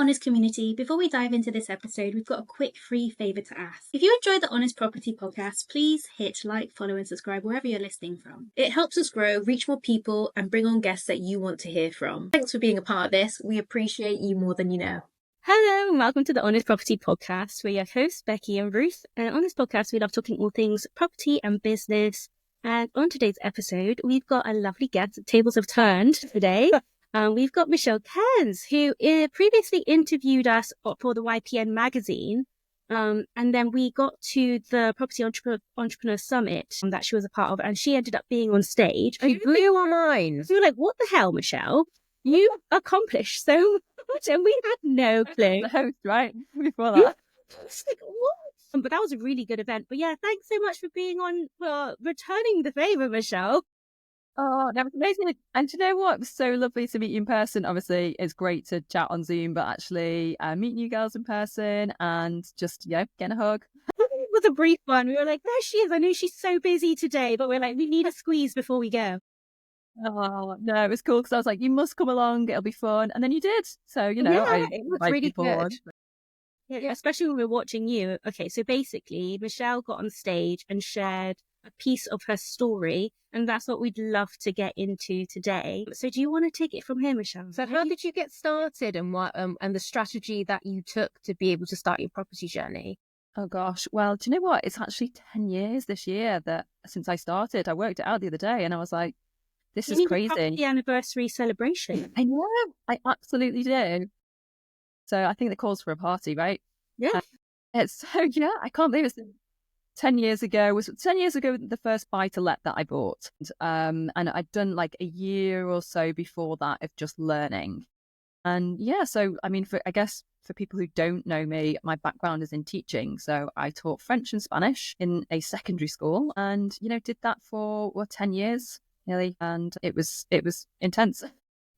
Honest community, before we dive into this episode, we've got a quick free favour to ask. If you enjoy the Honest Property podcast, please hit like, follow and subscribe wherever you're listening from. It helps us grow, reach more people and bring on guests that you want to hear from. Thanks for being a part of this. We appreciate you more than you know. Hello and welcome to the Honest Property Podcast. We're your hosts, Becky and Ruth. And on this podcast, we love talking all things property and business. And on today's episode, we've got a lovely guest. Tables have turned today. We've got Michelle Cairns, who previously interviewed us for the YPN magazine. And then we got to the Property Entrepreneur Summit that she was a part of, and she ended up being on stage. She blew our minds. We were like, what the hell, Michelle? You accomplished so much, and we had no clue. The host, right? Before that. It's like, what? But that was a really good event. But yeah, thanks so much for being on, returning the favour, Michelle. Oh, that was amazing. And do you know what? It was so lovely to meet you in person. Obviously, it's great to chat on Zoom, but actually meeting you girls in person and just, getting a hug. It was a brief one. We were like, there she is. I know she's so busy today, but we're like, we need a squeeze before we go. Oh, no, it was cool because I was like, you must come along. It'll be fun. And then you did. So, it was really good. Yeah, especially when we were watching you. Okay, so basically, Michelle got on stage and shared a piece of her story, and that's what we'd love to get into today. So do you want to take it from here, Michelle? So how did you get started and what and the strategy that you took to be able to start your property journey? Oh gosh, well, do you know what? It's actually 10 years this year that since I started. I worked it out the other day and I was like, this is crazy. The anniversary celebration. I know, I absolutely do. So I think the calls for a party, right? Yeah. I can't believe it's 10 years ago. Was 10 years ago the first buy-to-let that I bought. And I'd done like a year or so before that of just learning. And so I mean, for people who don't know me, my background is in teaching. So I taught French and Spanish in a secondary school and, did that for 10 years nearly. And it was intense.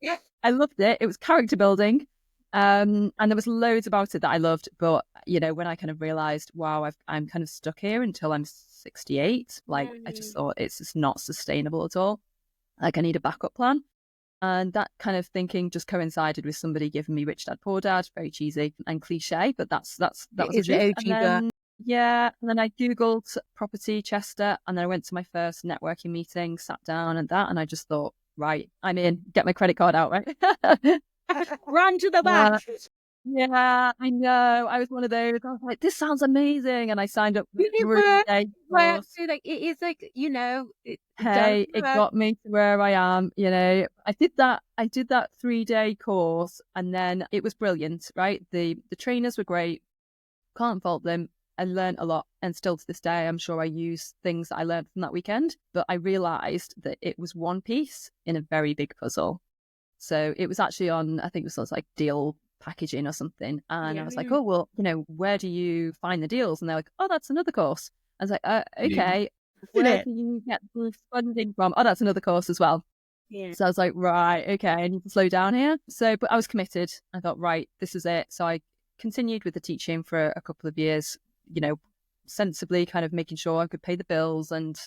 Yeah. I loved it. It was character building. And there was loads about it that I loved. But, when I kind of realized, wow, I'm kind of stuck here until I'm 68, I just thought it's just not sustainable at all. Like I need a backup plan. And that kind of thinking just coincided with somebody giving me Rich Dad Poor Dad, very cheesy and cliche, but that was the OG. And then I Googled property Chester, and then I went to my first networking meeting, sat down and I just thought, right, I'm in, get my credit card out, right? Run to the back. Yeah, I know. I was one of those. I was like, this sounds amazing. And I signed up for a 3-day course. It got me to where I am, I did that 3-day course and then it was brilliant, right? The trainers were great. Can't fault them. I learned a lot. And still to this day, I'm sure I use things that I learned from that weekend. But I realized that it was one piece in a very big puzzle. So it was actually on, I think it was like deal packaging or something. And I was like, oh, well, where do you find the deals? And they're like, oh, that's another course. I was like, okay, where do you get the funding from? Oh, that's another course as well. Yeah. So I was like, right, okay, I need to slow down here. So, but I was committed. I thought, right, this is it. So I continued with the teaching for a couple of years, sensibly kind of making sure I could pay the bills and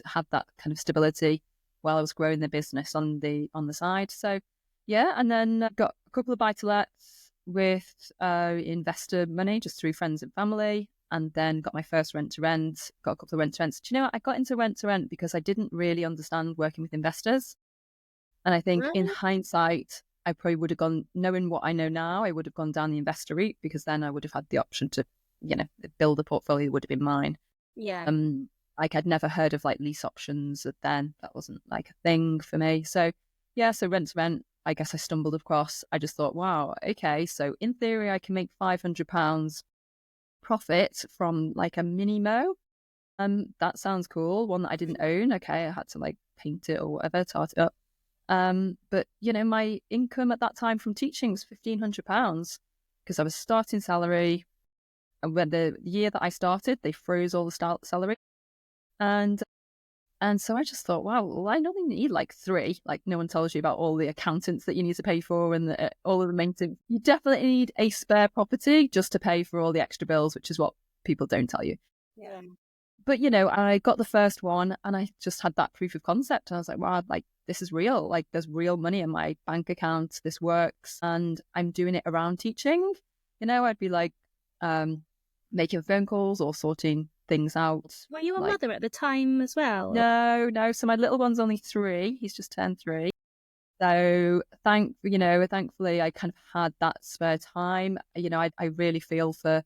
have that kind of stability while I was growing the business on the side. So yeah, and then got a couple of buy-to-lets with investor money just through friends and family, and then got my first rent-to-rent, got a couple of rent-to-rents. Do you know what? I got into rent-to-rent because I didn't really understand working with investors. And I think in hindsight, I probably would have gone, knowing what I know now, I would have gone down the investor route because then I would have had the option to, build a portfolio that would have been mine. Yeah. I'd never heard of like lease options then. That wasn't like a thing for me. So yeah, so rent-to-rent, I guess I stumbled across. I just thought, wow, okay, so in theory, I can make £500 profit from like a mini mo. That sounds cool. One that I didn't own. Okay, I had to like paint it or whatever, tart it up. But my income at that time from teaching was £1,500 because I was starting salary. And when the year that I started, they froze all the salary, and so I just thought, wow, well, I only need like 3. Like no one tells you about all the accountants that you need to pay for and all of the maintenance. You definitely need a spare property just to pay for all the extra bills, which is what people don't tell you. Yeah. but I got the first one and I just had that proof of concept. And I was like, wow, like this is real. Like there's real money in my bank account. This works. And I'm doing it around teaching. I'd be like making phone calls or sorting things out. Were you a mother at the time as well? No. So my little one's only 3. He's just turned 3. So thankfully I kind of had that spare time. I really feel for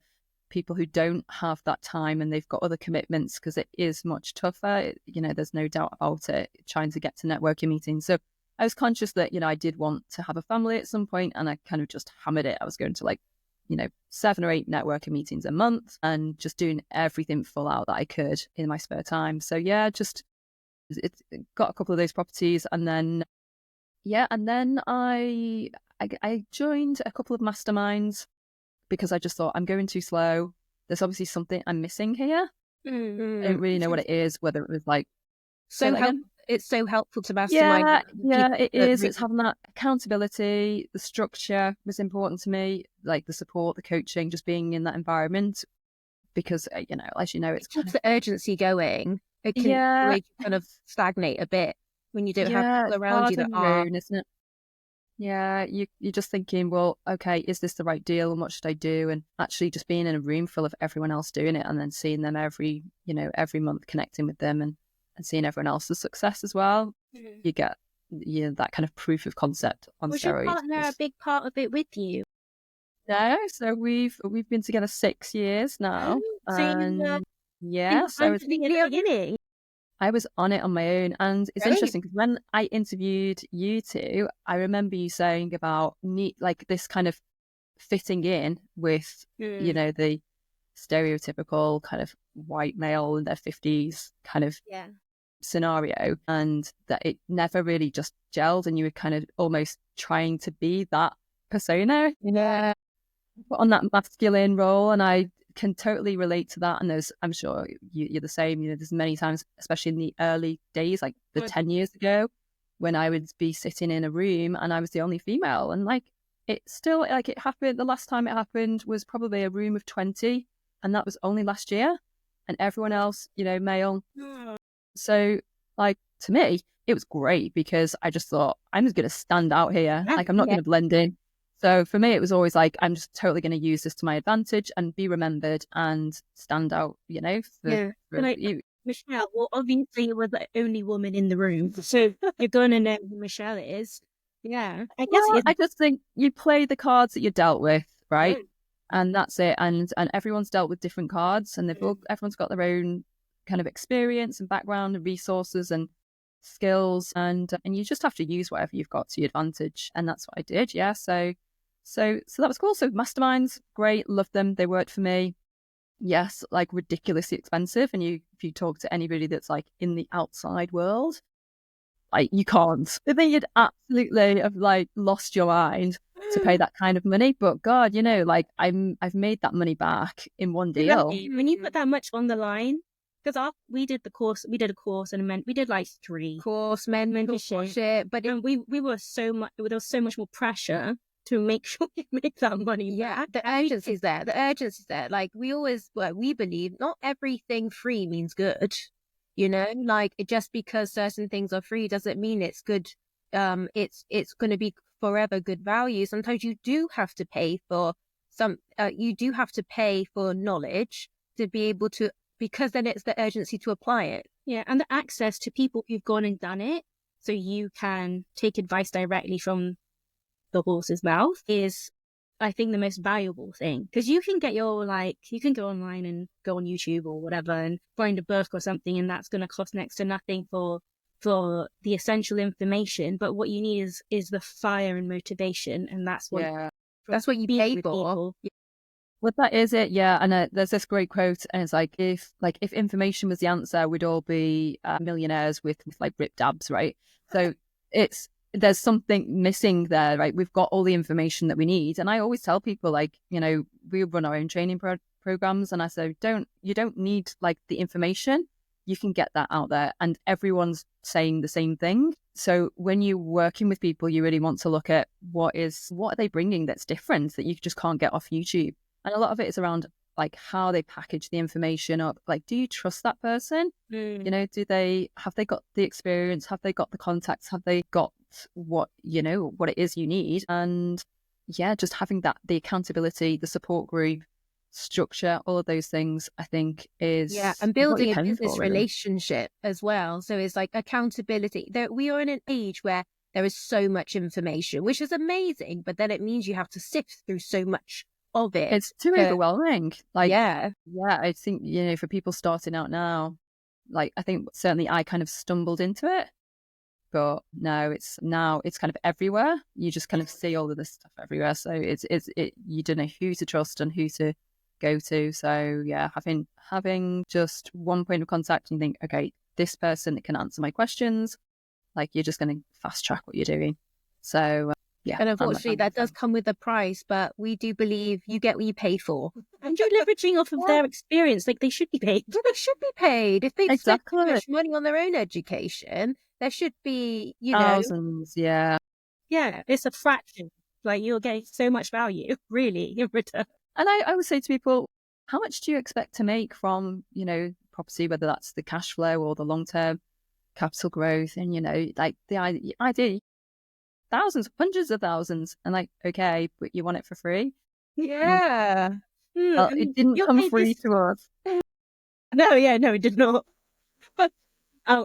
people who don't have that time and they've got other commitments, because it is much tougher. There's no doubt about it, trying to get to networking meetings. So I was conscious that, I did want to have a family at some point, and I kind of just hammered it. I was going to 7 or 8 networking meetings a month and just doing everything full out that I could in my spare time. So yeah, just got a couple of those properties, and then I joined a couple of masterminds because I just thought I'm going too slow. There's obviously something I'm missing here. I don't really know what it is, whether it was like... It's so helpful to mastermind. Yeah, it is. It's having that accountability. The structure was important to me, like the support, the coaching, just being in that environment. Because, as you know, it's keeps the urgency going. It can make you kind of stagnate a bit when you don't have people around you that are... isn't it? Yeah, you're just thinking, well, okay, is this the right deal and what should I do? And actually just being in a room full of everyone else doing it and then seeing them every month, connecting with them and seeing everyone else's success as well. Mm-hmm. You get that kind of proof of concept on steroids. Was your partner a big part of it with you? No, so we've been together 6 years now. So so it's the beginning. I was on it on my own, and it's interesting because when I interviewed you two, I remember you saying about this kind of fitting in with the stereotypical kind of white male in their 50s kind of scenario, and that it never really just gelled, and you were kind of almost trying to be that persona, put on that masculine role, and I can totally relate to that. And I'm sure you're the same. There's many times, especially in the early days, like the 10 years ago, when I would be sitting in a room and I was the only female, and it still it happened. The last time it happened was probably a room of 20, and that was only last year, and everyone else, male. So to me, it was great because I just thought I'm just going to stand out here. I'm not going to blend in. So for me, it was always I'm just totally going to use this to my advantage and be remembered and stand out, Michelle, well, obviously you were the only woman in the room, so you're going to know who Michelle is. Yeah. I just think you play the cards that you're dealt with, right? And that's it. And everyone's dealt with different cards, and everyone's got their own kind of experience and background and resources and skills, and you just have to use whatever you've got to your advantage. And that's what I did. Yeah. So that was cool. So masterminds, great, loved them. They worked for me. Yes, ridiculously expensive. And if you talk to anybody that's in the outside world, you can't. I think you'd absolutely have lost your mind to pay that kind of money. But God, I've made that money back in one deal. When you put that much on the line, because we did a course and we did 3 course mentorship, but we were there was so much more pressure to make sure you make that money. Yeah, the urgency's there. We believe not everything free means good. Just because certain things are free doesn't mean it's good. It's going to be forever good value. Sometimes you do have to pay for knowledge to be able to, because then it's the urgency to apply it. Yeah, and the access to people who've gone and done it, so you can take advice directly from the horse's mouth, is, I think, the most valuable thing. Because you can get you can go online and go on YouTube or whatever and find a book or something, and that's going to cost next to nothing for the essential information. But what you need is the fire and motivation, and that's what you pay for. Well, that is it, yeah. And there's this great quote, and it's if information was the answer, we'd all be millionaires with ripped abs, right? So there's something missing there, right? We've got all the information that we need, and I always tell people, we run our own training programs, and I say, you don't need the information. You can get that out there, and everyone's saying the same thing. So when you're working with people, you really want to look at what are they bringing that's different that you just can't get off YouTube. And a lot of it is around like how they package the information up. Like, do you trust that person? You know, have they got the experience? Have they got the contacts? Have they got what it is you need? And yeah, just having the accountability, the support group, structure, all of those things, I think is and what you're building a paying business for, really. relationship as well. So it's like accountability. We are in an age where there is so much information, which is amazing, but then it means you have to sift through so much of it. It's too overwhelming. Like, yeah, I think, for people starting out now, like, I think certainly I kind of stumbled into it, but it's kind of everywhere. You just kind of see all of this stuff everywhere. So you don't know who to trust and who to go to. So yeah, having just one point of contact and you think, okay, this person can answer my questions, like, you're just going to fast track what you're doing. So yeah. And unfortunately, that does come with a price, but we do believe you get what you pay for. And you're leveraging off of their experience. Like, they should be paid. Well, they should be paid. If they've spent Exactly. too much money on their own education, there should be, thousands. Yeah. Yeah, it's a fraction. Like, you're getting so much value, really, in return. And I would say to people, how much do you expect to make from, property, whether that's the cash flow or the long-term capital growth? And, like, the idea, thousands, hundreds of thousands. And like, okay, but you want it for free? Yeah. Well, it didn't come free to us. No, it did not. But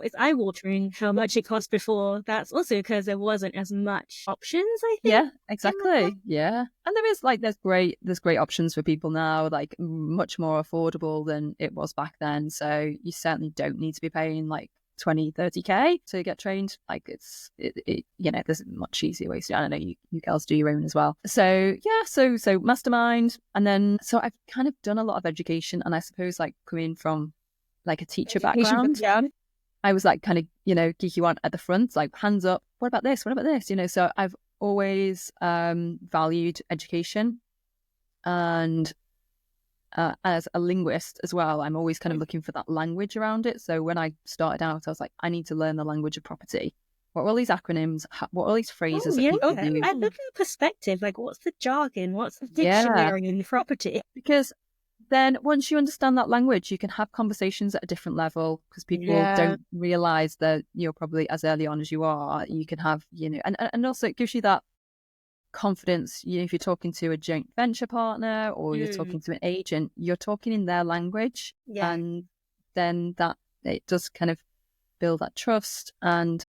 it's eye-watering how much it cost before. That's also because there wasn't as much options, I think. Yeah, exactly. Yeah. And there's great options for people now, like much more affordable than it was back then. So you certainly don't need to be paying like 20, 30K to get trained. Like, there's much easier ways to, I don't know, you girls do your own as well. So yeah, so Mastermind. And then, so I've kind of done a lot of education, and I suppose, like, coming from like a teacher background, I was like kind of, geeky one at the front, like, hands up, what about this? What about this? So I've always valued education. And as a linguist as well, I'm always kind of looking for that language around it. So when I started out, I was like, I need to learn the language of property. What are all these acronyms? What are all these phrases that people use? And look at the perspective, like, what's the jargon? What's the dictionary in property? Because then once you understand that language, you can have conversations at a different level, because people don't realize that you're probably as early on as you are. You can have, and also it gives you that confidence. If you're talking to a joint venture partner or you're talking to an agent, you're talking in their language, and then that it does kind of build that trust, and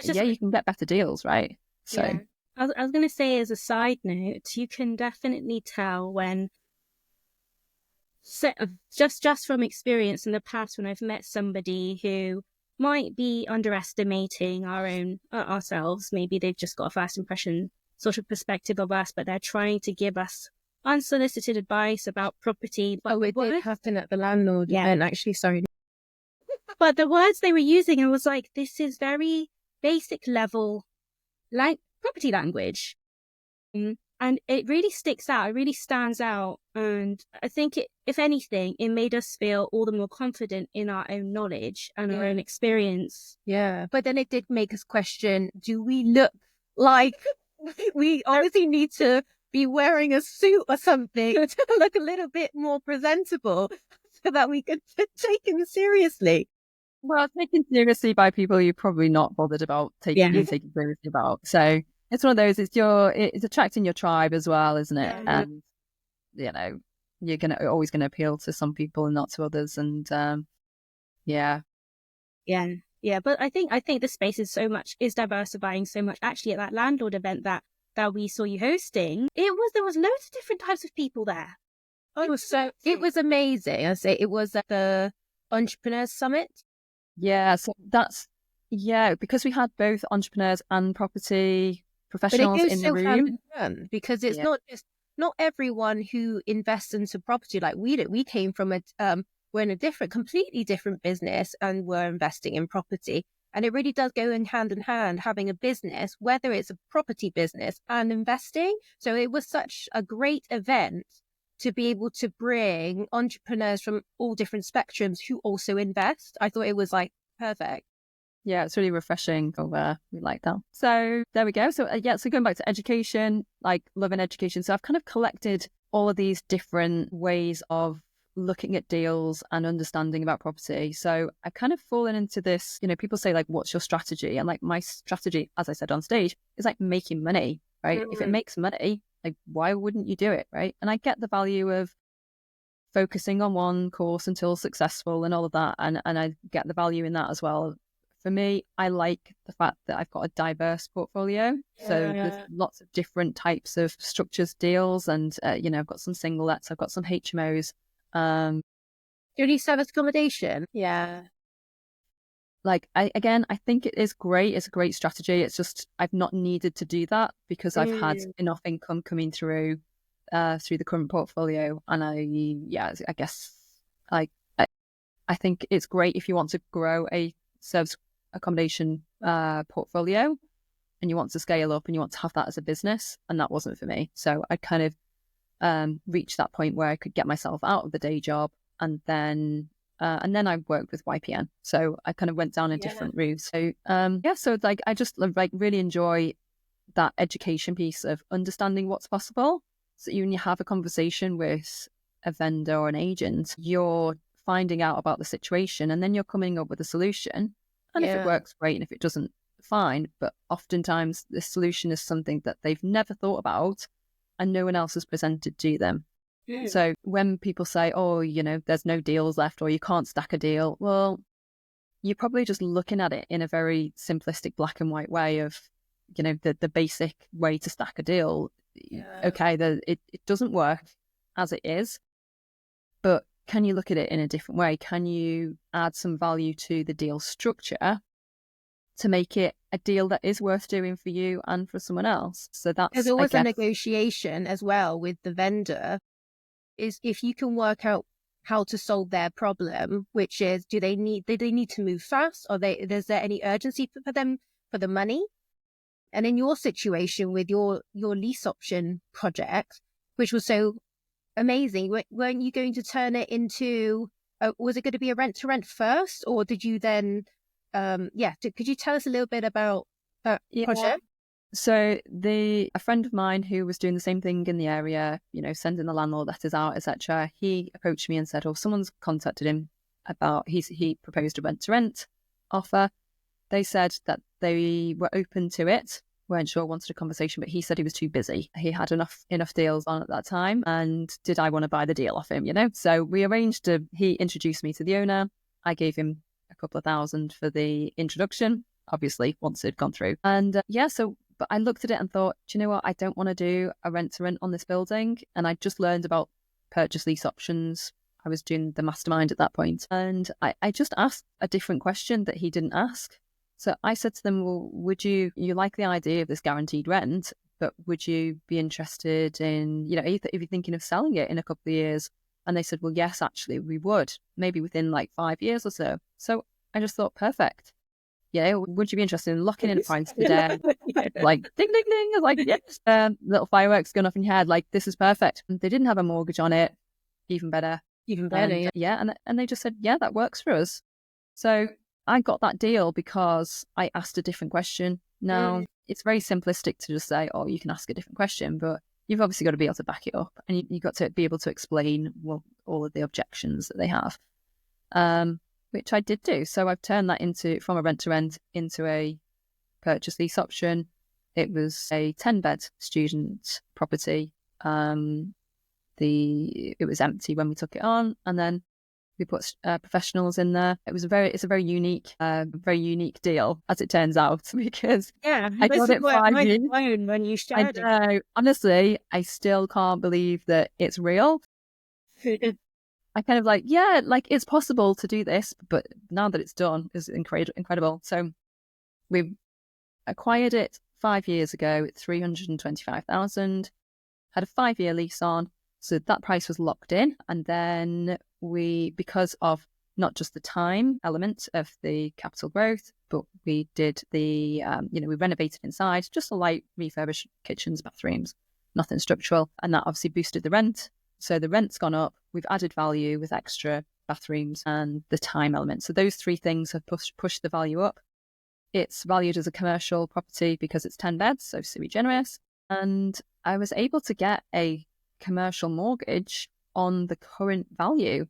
you can get better deals, right? So I was going to say, as a side note, you can definitely tell when, just from experience in the past, when I've met somebody who might be underestimating ourselves. Maybe they've just got a first impression sort of perspective of us, but they're trying to give us unsolicited advice about property. But it did happen at the landlord event, actually, sorry. But the words they were using, I was like, this is very basic level, like, property language. And it really sticks out. It really stands out. And I think if anything, it made us feel all the more confident in our own knowledge and our own experience. Yeah. But then it did make us question, do we look like we obviously need to be wearing a suit or something to look a little bit more presentable so that we could be taken seriously? Well, taken seriously by people you're probably not bothered about taking seriously about. So it's one of those, it's attracting your tribe as well, isn't it? Yeah. And, you're always going to appeal to some people and not to others. And, Yeah. But I think the space is diversifying so much. Actually, at that landlord event that we saw you hosting, there was loads of different types of people there. It was amazing. I say it was at the Entrepreneurs Summit. Yeah. So because we had both entrepreneurs and property professionals in the room. Because it's not everyone who invests into property like we do. We came from we're in a completely different business, and we're investing in property. And it really does go in hand, having a business, whether it's a property business and investing. So it was such a great event to be able to bring entrepreneurs from all different spectrums who also invest. I thought it was like perfect. Yeah, it's really refreshing. We like that. So there we go. So so going back to education, like loving education. So I've kind of collected all of these different ways of looking at deals and understanding about property. So I've kind of fallen into this, people say like, what's your strategy? And like my strategy, as I said on stage, is like making money, right? If it makes money, like why wouldn't you do it, right? And I get the value of focusing on one course until successful and all of that. And I get the value in that as well. For me, I like the fact that I've got a diverse portfolio. So there's lots of different types of structures, deals, and, I've got some single lets, I've got some HMOs. Do you need service accommodation? Yeah. Like, I think it is great. It's a great strategy. It's just, I've not needed to do that because I've had enough income coming through the current portfolio. And I guess I think it's great if you want to grow a service accommodation portfolio and you want to scale up and you want to have that as a business. And that wasn't for me. So I kind of reached that point where I could get myself out of the day job, and then I worked with YPN. So I kind of went down a different route. So so like I just like really enjoy that education piece of understanding what's possible. So when you have a conversation with a vendor or an agent, you're finding out about the situation and then you're coming up with a solution. And if it works, great. And if it doesn't, fine. But oftentimes the solution is something that they've never thought about and no one else has presented to them. So when people say, oh, there's no deals left or you can't stack a deal, well, you're probably just looking at it in a very simplistic black and white way of, the basic way to stack a deal. Okay, it doesn't work as it is, but can you look at it in a different way? Can you add some value to the deal structure to make it a deal that is worth doing for you and for someone else? So there's always a negotiation as well with the vendor, is if you can work out how to solve their problem, which is, do they need to move fast? Is there any urgency for them for the money? And in your situation with your lease option project, which was so amazing, weren't you going to turn it into, was it going to be a rent to rent first? Or did you then, could you tell us a little bit about that project? So a friend of mine who was doing the same thing in the area, sending the landlord letters out, etc., he approached me and said, oh, someone's contacted him about, he proposed a rent to rent offer. They said that they were open to it, weren't sure, wanted a conversation, but he said he was too busy. He had enough deals on at that time. And did I want to buy the deal off him, So we arranged he introduced me to the owner. I gave him a couple of $1,000 for the introduction, obviously, once it'd gone through. And but I looked at it and thought, do you know what? I don't want to do a rent to rent on this building. And I just learned about purchase lease options. I was doing the mastermind at that point. And I just asked a different question that he didn't ask. So I said to them, well, you like the idea of this guaranteed rent, but would you be interested in, if you're thinking of selling it in a couple of years? And they said, well, yes, actually, we would, maybe within like 5 years or so. So I just thought, perfect. Yeah, would you be interested in locking in a price today? Like, ding, ding, ding. I was like, yes. Little fireworks going off in your head. Like, this is perfect. And they didn't have a mortgage on it. Even better. And they just said, yeah, that works for us. So I got that deal because I asked a different question. Now, it's very simplistic to just say, oh, you can ask a different question, but you've obviously got to be able to back it up, and you've got to be able to explain all of the objections that they have, which I did do. So I've turned that from a rent to rent into a purchase lease option. It was a 10-bed student property. It was empty when we took it on, and then we put professionals in there. It's a very unique deal, as it turns out, because I got it 5 years. When you shared it. I know. Honestly, I still can't believe that it's real. I kind of it's possible to do this, but now that it's done, is incredible. So we acquired it 5 years ago at $325,000. Had a 5-year lease on. So that price was locked in. And then because of not just the time element of the capital growth, but we did we renovated inside, just a light refurbished kitchens, bathrooms, nothing structural. And that obviously boosted the rent. So the rent's gone up. We've added value with extra bathrooms and the time element. So those three things have pushed the value up. It's valued as a commercial property because it's 10 beds, so sui generis. And I was able to get a commercial mortgage on the current value.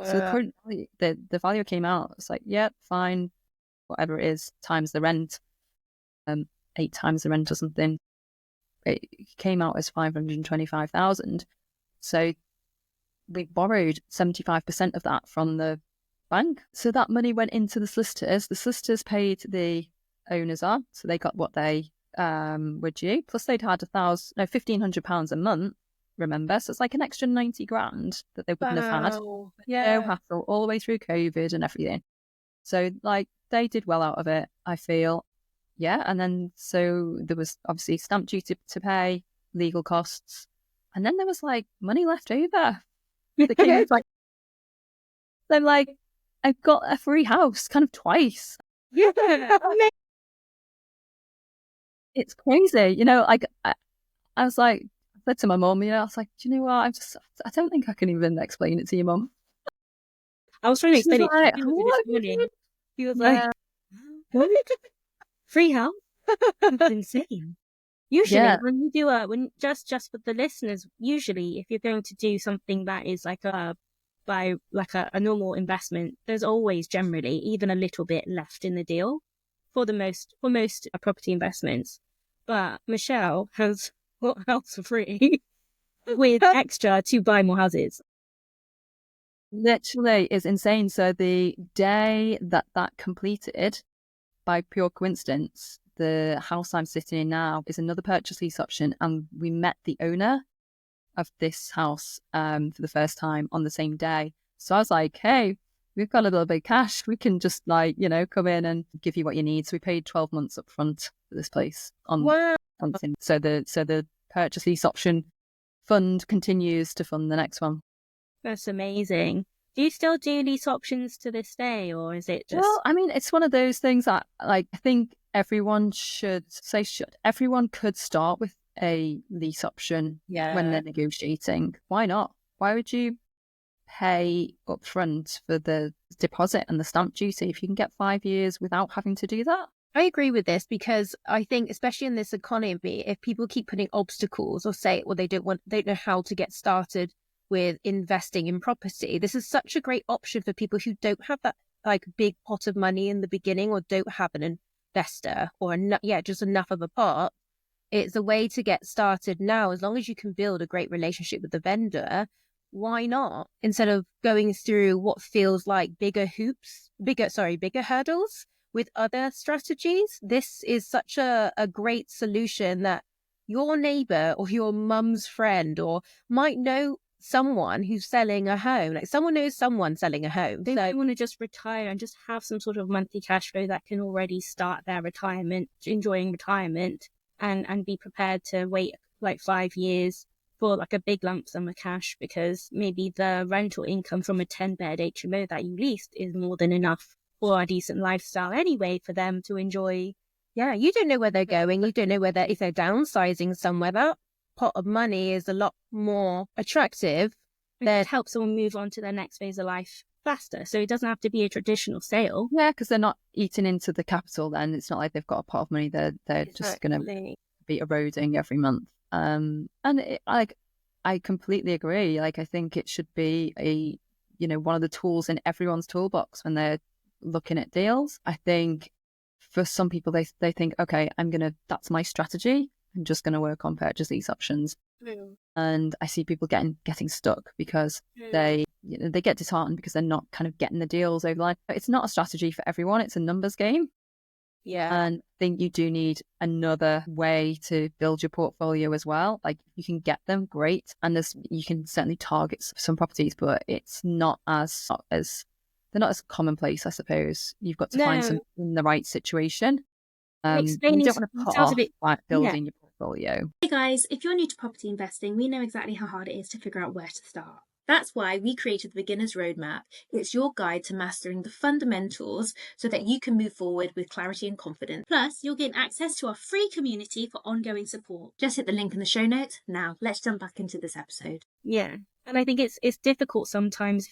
So the current value, the value came out. It's like, yeah, fine, whatever it is, times the rent, 8 times the rent or something. It came out as 525,000. So we borrowed 75% of that from the bank. So that money went into the solicitors. The solicitors paid the owners on, so they got what they were due. Plus they'd had £1,500 a month. Remember, so it's like an extra 90 grand that they wouldn't have had. No hassle all the way through COVID and everything. So like they did well out of it, I feel. Yeah, and then so there was obviously stamp duty to pay, legal costs, and then there was like money left over. The king was like, they're like, I've got a free house kind of twice. Yeah. It's crazy, you know. Like I was like, I said to my mum, you know, I was like, do you know what? I don't think I can even explain it to your mum. I was trying to explain it like, to you this morning. He was like, what? Free house? That's insane. Usually, when you do just for the listeners, usually if you're going to do something that is like a normal investment, there's always generally even a little bit left in the deal for most property investments. But Michelle has got house for free with extra to buy more houses. Literally is insane. So the day that completed, by pure coincidence, the house I'm sitting in now is another purchase lease option, and we met the owner of this house for the first time on the same day. So I was like, hey, we've got a little bit of cash. We can just like, you know, come in and give you what you need. So we paid 12 months up front for this place on something. So the purchase lease option fund continues to fund the next one. That's amazing. Do you still do lease options to this day, or is it just... Well, I mean, it's one of those things that, like, I think everyone everyone could start with a lease option when they're negotiating. Why not? Why would you pay upfront for the deposit and the stamp duty if you can get 5 years without having to do that? I agree with this, because I think, especially in this economy, if people keep putting obstacles or say, well, they don't know how to get started with investing in property, this is such a great option for people who don't have that like big pot of money in the beginning, or don't have an investor, or just enough of a pot. It's a way to get started now. As long as you can build a great relationship with the vendor, why not? Instead of going through what feels like bigger hurdles with other strategies, this is such a great solution that your neighbor or your mum's friend or might know someone who's selling a home. Like someone knows someone selling a home. They might want to just retire and just have some sort of monthly cash flow that can already start their retirement, enjoying retirement, and be prepared to wait like 5 years for like a big lump sum of cash, because maybe the rental income from a 10-bed HMO that you leased is more than enough for a decent lifestyle anyway for them to enjoy. Yeah, you don't know where they're going. You don't know whether if they're downsizing somewhere, that pot of money is a lot more attractive. That helps someone move on to their next phase of life faster. So it doesn't have to be a traditional sale. Yeah, because they're not eating into the capital then. It's not like they've got a pot of money they're just going to be eroding every month. And I completely agree. Like, I think it should be one of the tools in everyone's toolbox when they're looking at deals. I think for some people, they think, okay, that's my strategy. I'm just going to work on purchase lease options. And I see people getting stuck because they get disheartened because they're not kind of getting the deals over the line. But it's not a strategy for everyone. It's a numbers game. Yeah. And I think you do need another way to build your portfolio as well. Like, you can get them, great. And you can certainly target some properties, but it's not as they're not as commonplace, I suppose. You've got to find some in the right situation. You don't want to put off like building your portfolio. Hey guys, if you're new to property investing, we know exactly how hard it is to figure out where to start. That's why we created the Beginner's Roadmap. It's your guide to mastering the fundamentals so that you can move forward with clarity and confidence. Plus, you'll gain access to our free community for ongoing support. Just hit the link in the show notes. Now, let's jump back into this episode. Yeah, and I think it's difficult sometimes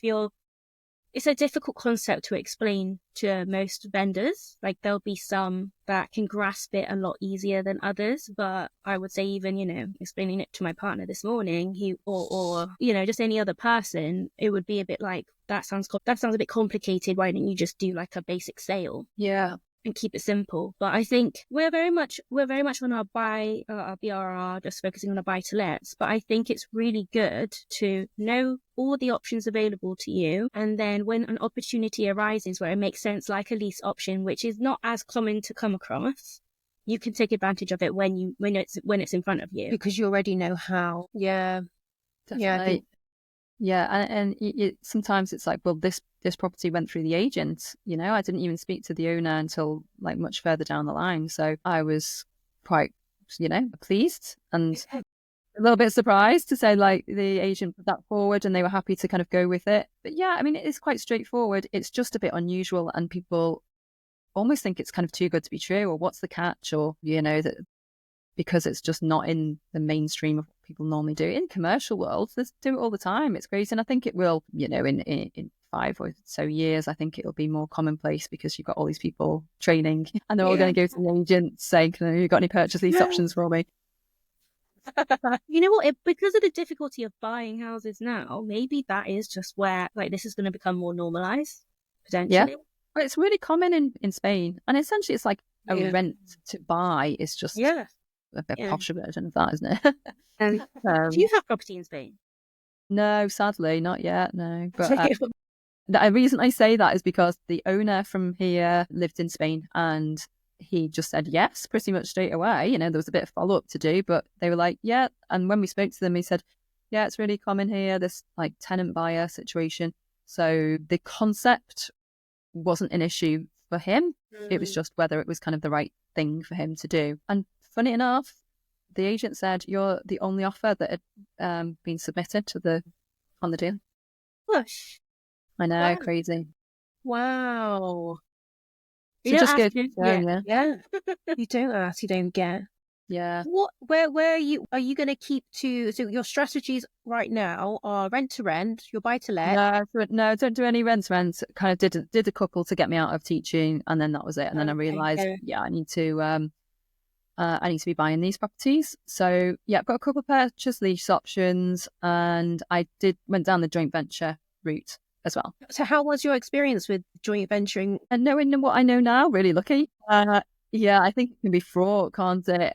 it's a difficult concept to explain to most vendors. Like there'll be some that can grasp it a lot easier than others. But I would say even, explaining it to my partner this morning, or just any other person, it would be a bit like, that sounds a bit complicated. Why don't you just do like a basic sale? Yeah. And keep it simple. But I think we're very much on our BRR, just focusing on a buy to lets. But I think it's really good to know all the options available to you, and then when an opportunity arises where it makes sense, like a lease option, which is not as common to come across, you can take advantage of it when it's in front of you, because you already know how. Yeah, Definitely. Yeah, and sometimes it's like, well, this property went through the agent. I didn't even speak to the owner until like much further down the line. So I was quite, pleased and a little bit surprised to say like the agent put that forward and they were happy to kind of go with it. But yeah, I mean, it is quite straightforward. It's just a bit unusual, and people almost think it's kind of too good to be true, or what's the catch, or that because it's just not in the mainstream of what people normally do. In commercial world, they do it all the time. It's crazy. And I think it will, in 5 or so years, I think it'll be more commonplace because you've got all these people training and they're all going to go to the agent saying, have you got any purchase lease options for me? You know what? Because of the difficulty of buying houses now, maybe that is just where like this is going to become more normalized, potentially. Yeah. Well, it's really common in Spain. And essentially it's like a rent to buy is just... a bit posher version of that, isn't it? Do you have property in Spain? No, sadly, not yet. No, but the reason I say that is because the owner from here lived in Spain, and he just said yes, pretty much straight away. There was a bit of follow up to do, but they were like, yeah. And when we spoke to them, he said, yeah, it's really common here, this like tenant buyer situation. So the concept wasn't an issue for him. It was just whether it was kind of the right thing for him to do. And funny enough, the agent said you're the only offer that had been submitted on the deal. Gosh. I know, wow. Crazy. Wow. So just good. Yeah. You don't ask, you don't get. Yeah. Where are you going to keep to? So your strategies right now are rent to rent, your buy to let. No, don't do any rent to rent. Kind of did a couple to get me out of teaching, and then that was it. And then I realised, I need to be buying these properties. So yeah, I've got a couple of purchase lease options, and I went down the joint venture route as well. So how was your experience with joint venturing? And knowing what I know now, really lucky. Yeah, I think it can be fraught, can't it?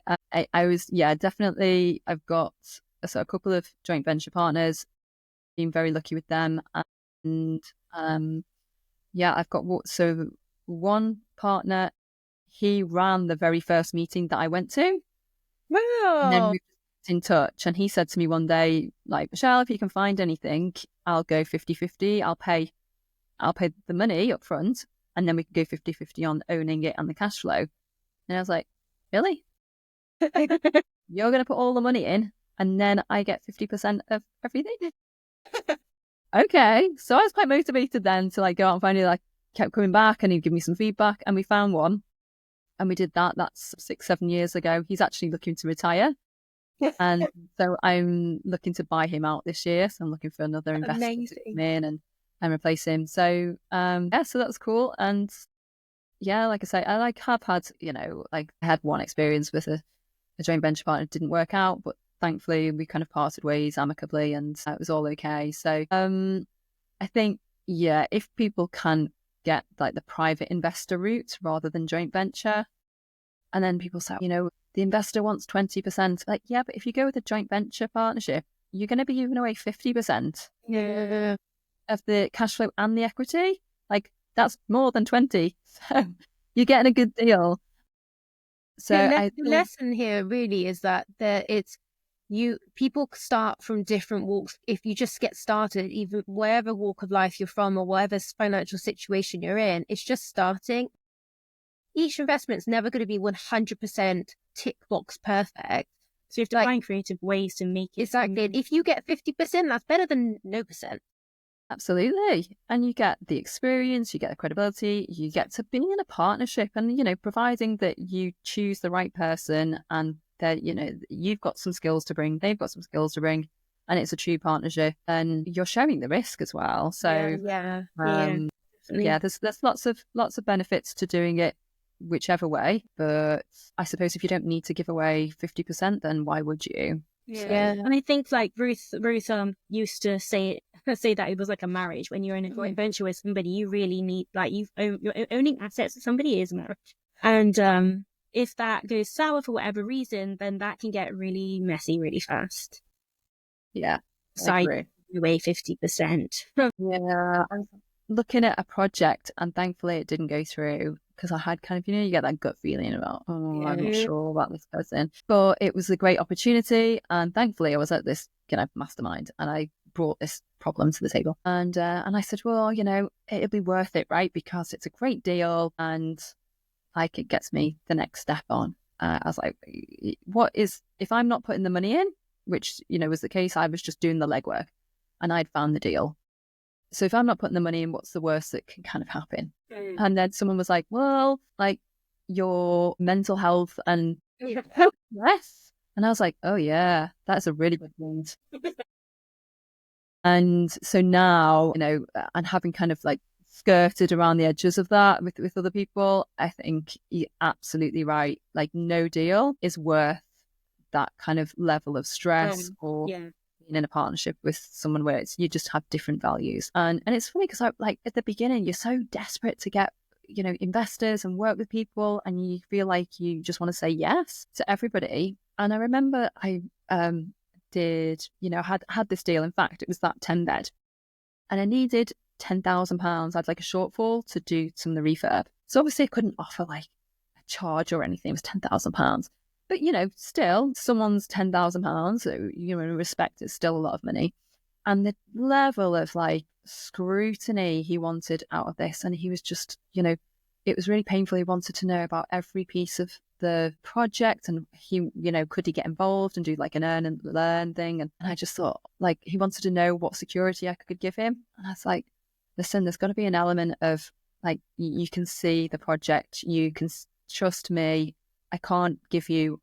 I was, definitely. I've got a couple of joint venture partners. Been very lucky with them, and I've got one partner. He ran the very first meeting that I went to. Wow. And then we were in touch, and he said to me one day, like, Michelle, if you can find anything, I'll go 50-50. I'll pay the money up front, and then we can go 50-50 on owning it and the cash flow. And I was like, really? You're going to put all the money in, and then I get 50% of everything? Okay. So I was quite motivated then to like go out and find it. Like, kept coming back, and he'd give me some feedback, and we found one. And we did that. That's 6-7 years ago. He's actually looking to retire. And so I'm looking to buy him out this year. So I'm looking for another investor to come in and replace him. So, so that's cool. And yeah, like I say, I have had, I had one experience with a joint venture partner. It didn't work out, but thankfully we kind of parted ways amicably, and it was all okay. So I think, if people can get like the private investor route rather than joint venture. And then people say, the investor wants 20%. Like, yeah, but if you go with a joint venture partnership, you're going to be giving away 50% of the cash flow and the equity. Like, that's more than 20. So you're getting a good deal. So the lesson here really is that people start from different walks. If you just get started, even wherever walk of life you're from or whatever financial situation you're in, it's just starting. Each investment's never going to be 100% tick box perfect. So you have to find creative ways to make it. Exactly. If you get 50%, that's better than no percent. Absolutely. And you get the experience, you get the credibility, you get to be in a partnership, and, providing that you choose the right person and that, you've got some skills to bring, they've got some skills to bring, and it's a true partnership, then you're sharing the risk as well. So definitely. there's lots of benefits to doing it whichever way. But I suppose if you don't need to give away 50%, then why would you? Yeah. And I think like Ruth used to say that it was like a marriage. When you're in a joint venture with somebody, you really need, like, you're owning assets that somebody is marriage. And if that goes sour for whatever reason, then that can get really messy really fast. Yeah, So I agree. away 50%. Yeah, I'm looking at a project, and thankfully it didn't go through, because I had kind of, you get that gut feeling about, I'm not sure about this person. But it was a great opportunity, and thankfully I was at this mastermind, and I brought this problem to the table, and I said, well, it'll be worth it, right? Because it's a great deal, and like it gets me the next step on. I was like, if I'm not putting the money in, which was the case, I was just doing the legwork, and I'd found the deal. So if I'm not putting the money in, what's the worst that can kind of happen? And then someone was like, well, like your mental health and yes. And I was like, oh yeah, that's a really good point. And so now, and having kind of like skirted around the edges of that with other people, I think you're absolutely right. Like no deal is worth that kind of level of stress or being in a partnership with someone where you just have different values. And it's funny because like at the beginning, you're so desperate to get, investors and work with people, and you feel like you just want to say yes to everybody. And I remember I had this deal. In fact, it was that 10 bed, and I needed £10,000. I had like a shortfall to do some of the refurb. So obviously I couldn't offer like a charge or anything. It was £10,000. But, still someone's £10,000, so, in respect, it's still a lot of money. And the level of like scrutiny he wanted out of this, and he was just, it was really painful. He wanted to know about every piece of the project, and he, could he get involved and do like an earn and learn thing? And I just thought, like, he wanted to know what security I could give him. And I was like, listen, there's got to be an element of like, you can see the project, you can trust me. I can't give you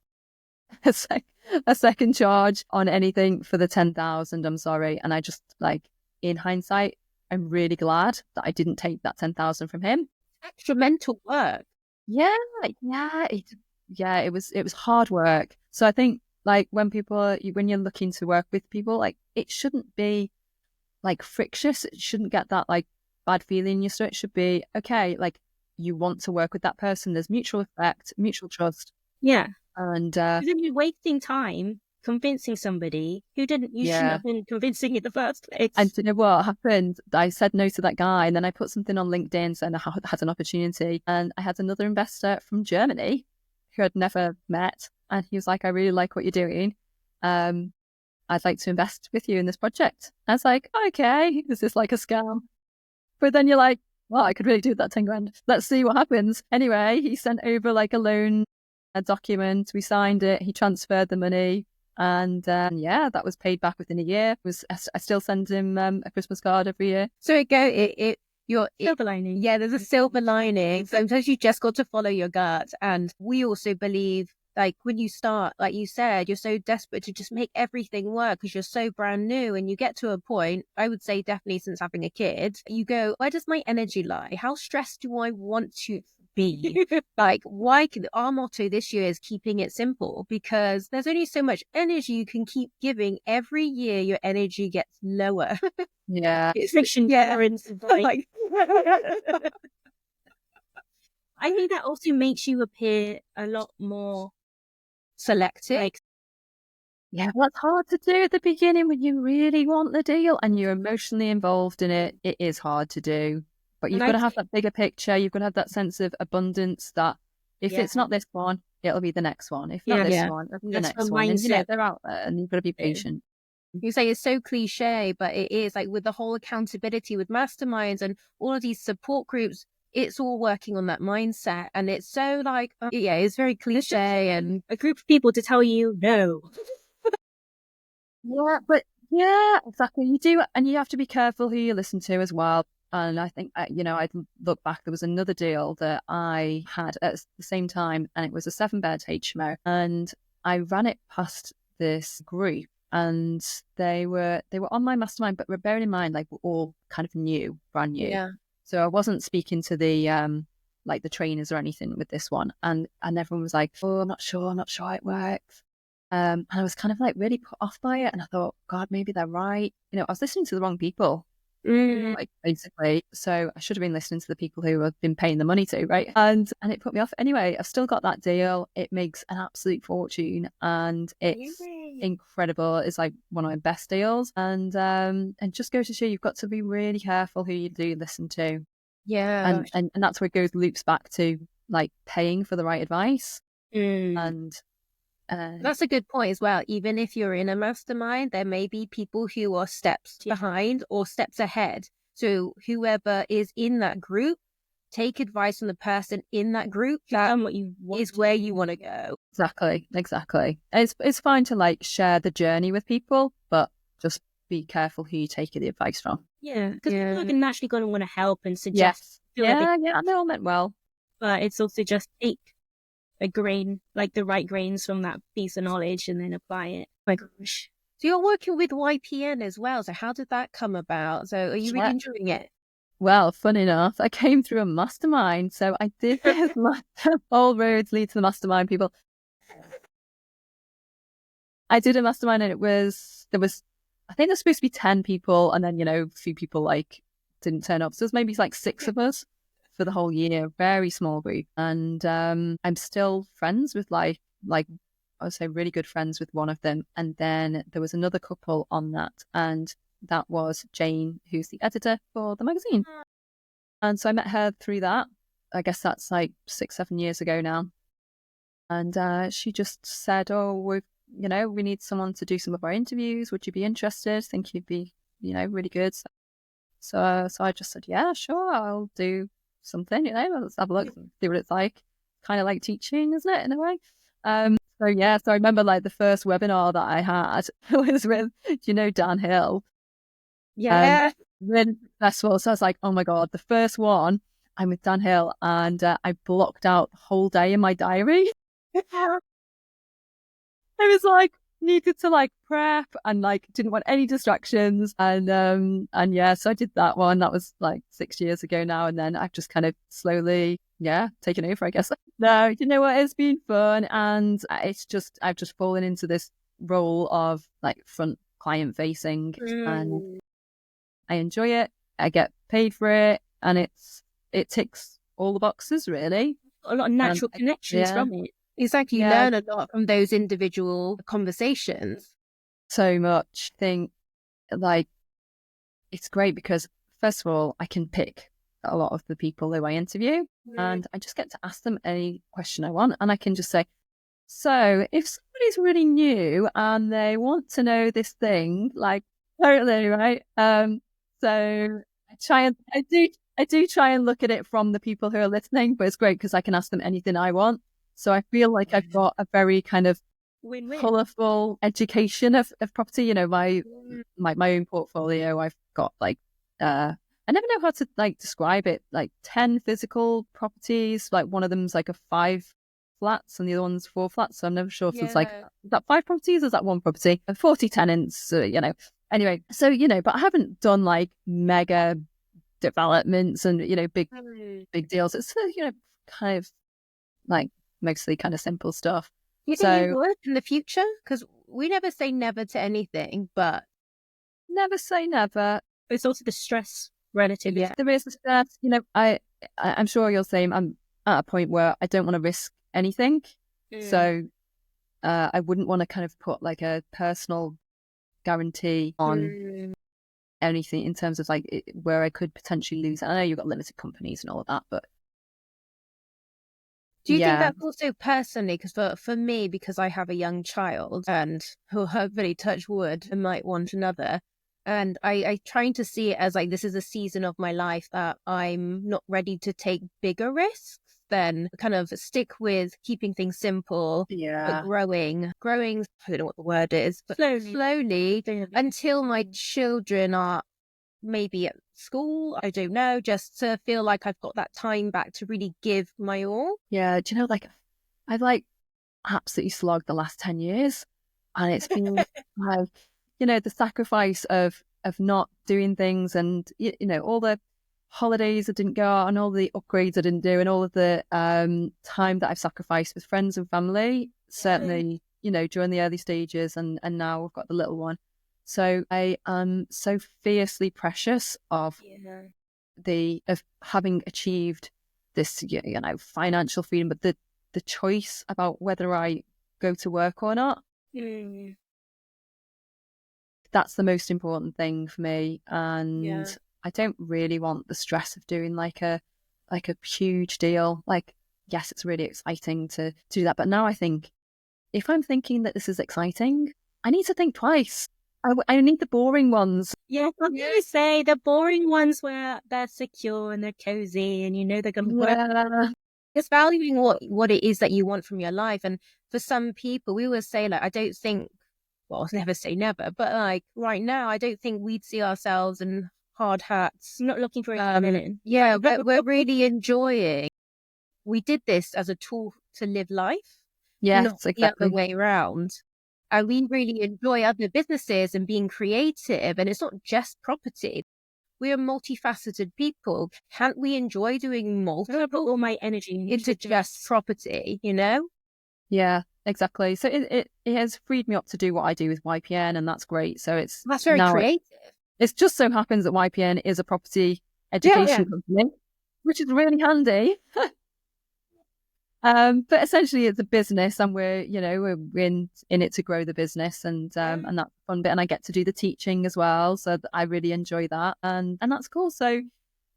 a second charge on anything for the 10,000. I'm sorry. And I just, like, in hindsight, I'm really glad that I didn't take that 10,000 from him. Extra mental work. Yeah, it was hard work. So I think like when you're looking to work with people, like it shouldn't be like frictious. It shouldn't get that like bad feeling in your stomach. It should be okay. Like you want to work with that person. There's mutual respect, mutual trust. Yeah. And then you're wasting time convincing somebody who shouldn't have been convincing in the first place. And you know what happened? I said no to that guy, and then I put something on LinkedIn saying I had an opportunity, and I had another investor from Germany who I'd never met, and he was like, I really like what you're doing. I'd like to invest with you in this project. I was like, okay, is this like a scam? But then you're like, well, I could really do that 10 grand. Let's see what happens. Anyway, he sent over like a document. We signed it. He transferred the money. And that was paid back within a year. I still send him a Christmas card every year. So you're silver lining. Yeah, there's a silver lining. Sometimes you just got to follow your gut. And we also believe, like when you start, like you said, you're so desperate to just make everything work because you're so brand new, and you get to a point, I would say definitely since having a kid, you go, where does my energy lie? How stressed do I want to be? Like, our motto this year is keeping it simple, because there's only so much energy you can keep giving. Every year your energy gets lower. Yeah. It's fiction. Yeah. Like, I think that also makes you appear a lot more selective. Like, yeah, well, it's hard to do at the beginning when you really want the deal and you're emotionally involved in it. It is hard to do. But you've got to have that bigger picture. You've got to have that sense of abundance that if it's not this one, it'll be the next one. If not this one, it'll be the next one. And, they're out there, and you've got to be patient. You say it's so cliche, but it is, like with the whole accountability with masterminds and all of these support groups, it's all working on that mindset. And it's so like, it's very cliche, and a group of people to tell you no. Yeah, exactly. You do, and you have to be careful who you listen to as well. And I think, I'd look back, there was another deal that I had at the same time, and it was a 7-bed HMO. And I ran it past this group, and they were on my mastermind, but we're bearing in mind, like, we're all kind of brand new. Yeah. So I wasn't speaking to the like the trainers or anything with this one, and everyone was like, "Oh, I'm not sure how it works." And I was kind of like really put off by it, and I thought, God, maybe they're right. I was listening to the wrong people, like, basically. So I should have been listening to the people who have been paying the money to, right? And it put me off. Anyway, I've still got that deal. It makes an absolute fortune, and it's incredible. It's like one of my best deals, and just goes to show you've got to be really careful who you do listen to. Yeah. And that's where it loops back to, like, paying for the right advice. And that's a good point as well. Even if you're in a mastermind, there may be people who are steps behind or steps ahead. So whoever is in that group, take advice from the person in that group. That is where you want to go. Exactly. It's fine to, like, share the journey with people, but just be careful who you take the advice from. Yeah, because people are naturally going to want to help and suggest. Yeah, they all meant well. But it's also just take a grain, like the right grains from that piece of knowledge, and then apply it. Oh my gosh. So you're working with YPN as well. So how did that come about? So are you really enjoying it? Well, fun enough, I came through a mastermind. So I did this all roads lead to the mastermind, people. I did a mastermind, and I think there's supposed to be 10 people, and then, a few people, like, didn't turn up. So there's maybe like 6 of us for the whole year, very small group. And I'm still friends with, like I would say really good friends with one of them. And then there was another couple on that, and that was Jane, who's the editor for the magazine. And so I met her through that. I guess that's like 6-7 years ago now. And she just said, "Oh, we need someone to do some of our interviews. Would you be interested? Think you'd be, really good." So I just said, "Yeah, sure, I'll do something, let's have a look, see what it's like." Kind of like teaching, isn't it, in a way? So I remember, like, the first webinar that I had was with, Dan Hill? Yeah. Really successful. So I was like, oh my God, the first one, I'm with Dan Hill, and I blocked out the whole day in my diary. I was like, needed to, like, prep, and, like, didn't want any distractions, and yeah, so I did that one. That was like 6 years ago now, and then I've just kind of slowly taken over, I guess. No, you know what, it's been fun, and I've just fallen into this role of, like, front client facing, and I enjoy it. I get paid for it, and it ticks all the boxes, really. A lot of natural connections from it. Exactly. You learn a lot from those individual conversations. So much. Like, it's great because, first of all, I can pick a lot of the people who I interview, and I just get to ask them any question I want, and I can just say, so if somebody's really new and they want to know this thing, like, totally, right? So I do try and look at it from the people who are listening, but it's great because I can ask them anything I want. So I feel like I've got a very kind of colourful education of property. My own portfolio, I've got, like, I never know how to, like, describe it, like 10 physical properties. Like, one of them's like a 5 flats and the other one's 4 flats. So I'm never sure if it's like, is that 5 properties or is that 1 property? And 40 tenants, Anyway, so, but I haven't done, like, mega developments and, big deals. It's, kind of, like, mostly kind of simple stuff. You think you would in the future? Because we never say never to anything, but never say never. It's also the stress relative. Yeah, there is the stress. I'm sure you're saying I'm at a point where I don't want to risk anything. So I wouldn't want to kind of put, like, a personal guarantee on anything in terms of, like, where I could potentially lose. I know you've got limited companies and all of that, but do you think that's also personally, because for me, because I have a young child and who, hopefully, touch wood, I might want another, and I trying to see it as, like, this is a season of my life that I'm not ready to take bigger risks, then kind of stick with keeping things simple, but growing, I don't know what the word is, but slowly until my children are maybe at school, I don't know, just to feel like I've got that time back to really give my all. Yeah, do you know, like, I've, like, absolutely slogged the last 10 years. And it's been like, the sacrifice of not doing things, and all the holidays I didn't go out, and all the upgrades I didn't do, and all of the time that I've sacrificed with friends and family, certainly, during the early stages, and now we've got the little one. So I am so fiercely precious of having achieved this, financial freedom, but the choice about whether I go to work or not. That's the most important thing for me. And I don't really want the stress of doing like a huge deal. Like, yes, it's really exciting to do that. But now I think, if I'm thinking that this is exciting, I need to think twice. I need the boring ones. Yeah, I'm going to say the boring ones where they're secure and they're cozy and they're going to work. It's valuing what it is that you want from your life. And for some people, we always say, like, I don't think, well, never say never, but like right now, I don't think we'd see ourselves in hard hats. I'm not looking for a million. Yeah, but we're really enjoying. We did this as a tool to live life. Yes, not exactly. The other way around. And we really enjoy other businesses and being creative. And it's not just property. We are multifaceted people. Can't we enjoy doing multiple? I'm going to put all my energy into just property, Yeah, exactly. So it has freed me up to do what I do with YPN, and that's great. So that's very creative. It just so happens that YPN is a property education company, which is really handy. But essentially it's a business, and we're in it to grow the business, and that's the fun bit. And I get to do the teaching as well, so I really enjoy that, and that's cool. So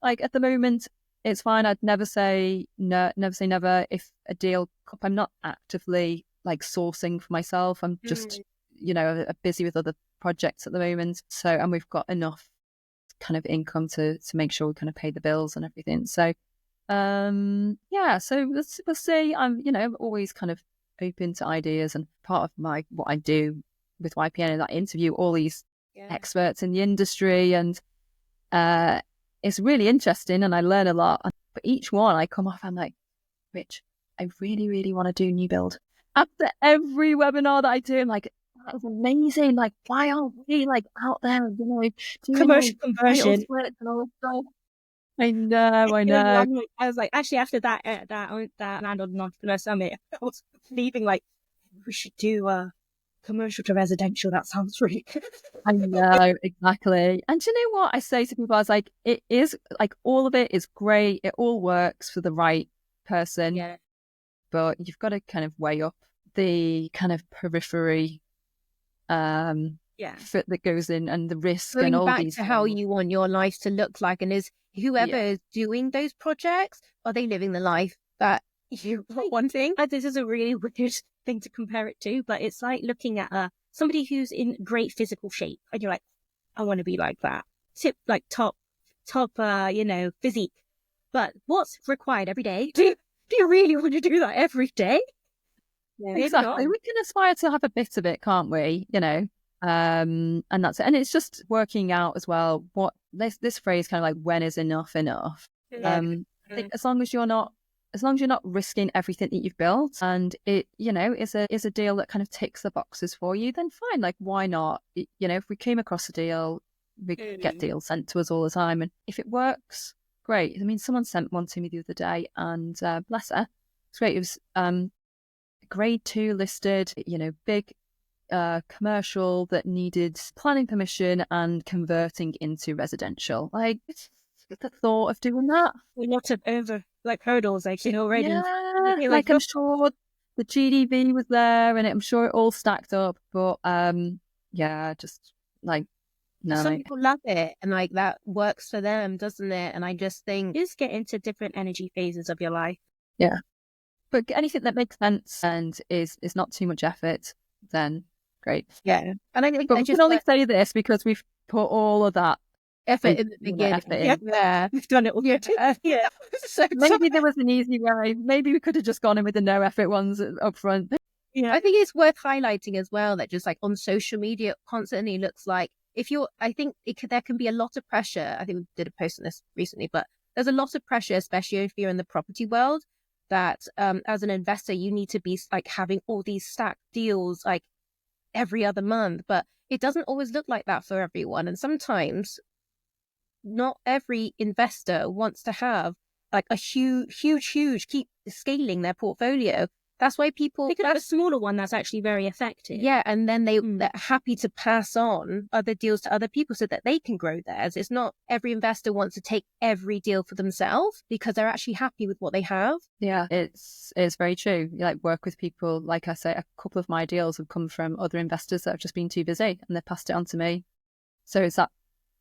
like at the moment it's fine. I'd never say never if a deal, I'm not actively like sourcing for myself. I'm just busy with other projects at the moment, so, and we've got enough kind of income to make sure we kind of pay the bills and everything. So so we'll see. I'm always kind of open to ideas, and part of what I do with YPN is I interview all these experts in the industry, and it's really interesting, and I learn a lot. But each one I come off, I'm like, Rich, I really, really want to do new build. After every webinar that I do, I'm like, that was amazing. Like, why aren't we like out there, doing commercial conversion and all this stuff? I know. I was like, actually, after that landlord and entrepreneur summit, I was leaving like, we should do commercial to residential. That sounds really good. I know, exactly. And do you know what I say to people? I was like, it is like, all of it is great. It all works for the right person. Yeah. But you've got to kind of weigh up the kind of periphery fit that goes in, and the risk, going and all back these to how you want your life to look like. And is whoever is doing those projects, are they living the life that you are wanting? This is a really weird thing to compare it to, but it's like looking at somebody who's in great physical shape, and you're like, I want to be like that. Top physique. But what's required every day? Do you really want to do that every day? Yeah, exactly. We can aspire to have a bit of it, can't we? And that's it. And it's just working out as well what this phrase kind of like, when is enough enough? I think as long as you're not risking everything that you've built, and it is a deal that kind of ticks the boxes for you, then fine. Like, why not? If we came across a deal, we get deals sent to us all the time, and if it works, great. I mean, someone sent one to me the other day, and bless her, it's great. It was grade 2 listed, big commercial that needed planning permission and converting into residential. Like, the thought of doing that, a lot of hurdles already. Yeah, like I'm sure the GDV was there, and I'm sure it all stacked up, but just like, no. Some people love it, and like that works for them, doesn't it? And I just think, just get into different energy phases of your life. Yeah, but anything that makes sense and is not too much effort, then great. Yeah, and I think, but we can only say this because we've put all of that effort in the beginning. Yeah, we've done it all. Yeah. So maybe there was an easy way. Maybe we could have just gone in with the no effort ones up front. Yeah, I think it's worth highlighting as well that just like on social media, it constantly looks like there can be a lot of pressure. I think we did a post on this recently, but there's a lot of pressure, especially if you're in the property world, that as an investor, you need to be like having all these stacked deals, like every other month, but it doesn't always look like that for everyone. And sometimes not every investor wants to have like a huge, keep scaling their portfolio. That's why people Pick up a smaller one that's actually very effective. Yeah, and then they're happy to pass on other deals to other people so that they can grow theirs. It's not every investor wants to take every deal for themselves because they're actually happy with what they have. Yeah, it's very true. You like work with people. Like I say, a couple of my deals have come from other investors that have just been too busy and they've passed it on to me. So it's that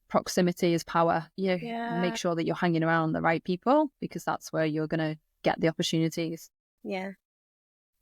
proximity is power. You make sure that you're hanging around the right people because that's where you're going to get the opportunities. Yeah.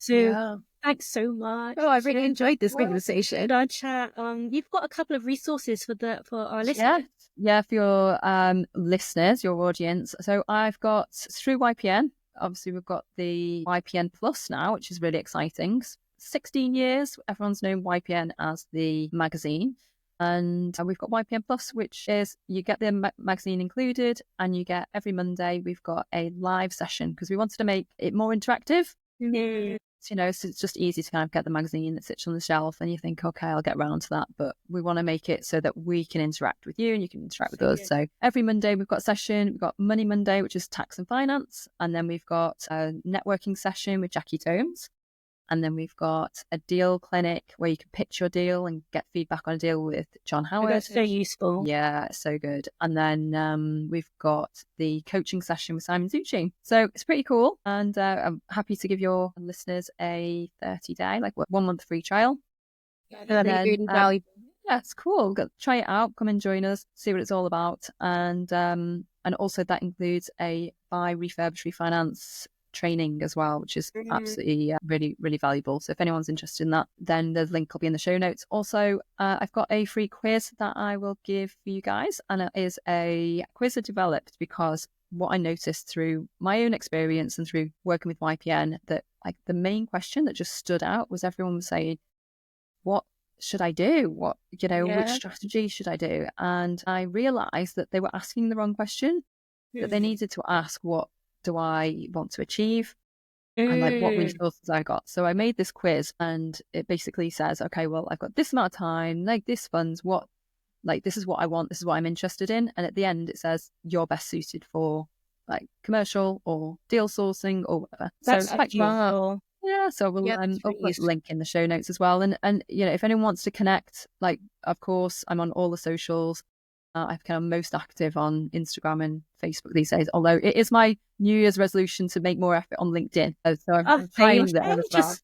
So thanks so much. Oh, I really enjoyed this conversation. Our chat. You've got a couple of resources for our listeners. Yeah, for your listeners, your audience. So I've got through YPN. Obviously, we've got the YPN Plus now, which is really exciting. 16 years, everyone's known YPN as the magazine. And we've got YPN Plus, which is you get the magazine included and you get every Monday, we've got a live session because we wanted to make it more interactive. Mm-hmm. So it's just easy to kind of get the magazine that sits on the shelf and you think, okay, I'll get around to that. But we want to make it so that we can interact with you and you can interact with us. So every Monday we've got a session. We've got Money Monday, which is tax and finance. And then we've got a networking session with Jackie Tomes. And then we've got a deal clinic where you can pitch your deal and get feedback on a deal with John Howard. That's so useful. Yeah, so good. And then we've got the coaching session with Simon Zucci. So it's pretty cool. And I'm happy to give your listeners a 30-day, like 1 month free trial. That's really valuable. Yeah, it's cool. Try it out. Come and join us. See what it's all about. And also that includes a buy, refurbish, refinance training as well, which is absolutely really, really valuable. So if anyone's interested in that, then the link will be in the show notes. Also, I've got a free quiz that I will give for you guys, and it is a quiz I developed because what I noticed through my own experience and through working with YPN, that like the main question that just stood out was everyone was saying, what should I do? Which strategy should I do? And I realized that they were asking the wrong question, that they needed to ask, what do I want to achieve? And like what resources I got. So I made this quiz and it basically says, okay, well, I've got this amount of time, like this funds, this is what I want, this is what I'm interested in. And at the end it says you're best suited for like commercial or deal sourcing or whatever. That's so quite useful. Yeah, so we'll put a link in the show notes as well. And if anyone wants to connect, like of course I'm on all the socials. I'm kind of most active on Instagram and Facebook these days, although it is my New Year's resolution to make more effort on LinkedIn. So I'm trying there as well.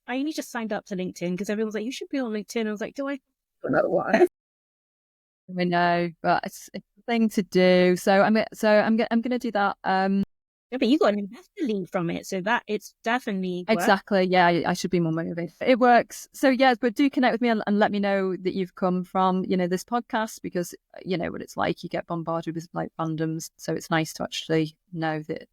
I only just signed up to LinkedIn because everyone's like, you should be on LinkedIn. I was like, do I? I don't know why. I know, but it's a thing to do. So I'm going to do that. Yeah, but you got an investor lead from it, so that it's definitely exactly. Yeah, I should be more motivated. It works. So yeah, but do connect with me and let me know that you've come from this podcast, because you know what it's like. You get bombarded with like randoms, so it's nice to actually know that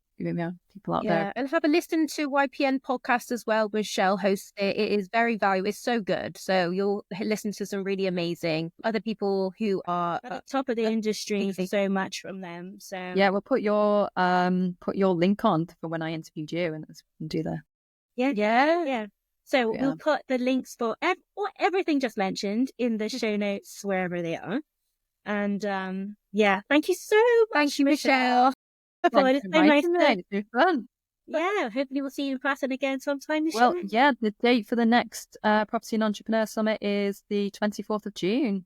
people out there. And have a listen to YPN podcast as well. Michelle hosts it. It is very valuable. It's so good. So you'll listen to some really amazing other people who are at the top of the industry. So much from them. So yeah, we'll put your link on for when I interviewed you, and do that. Yeah. So we'll put the links for everything just mentioned in the show notes wherever they are. And thank you so much. Thank you, Michelle. It's so nice. It's been fun. Yeah, hopefully we'll see you in person again sometime this year. Well, yeah, the date for the next Property and Entrepreneur Summit is the 24th of June.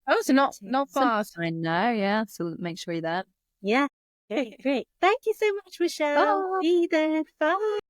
Oh, so not far. I know, yeah. So make sure you're there. Yeah, great. Thank you so much, Michelle. Bye. See you then. Bye.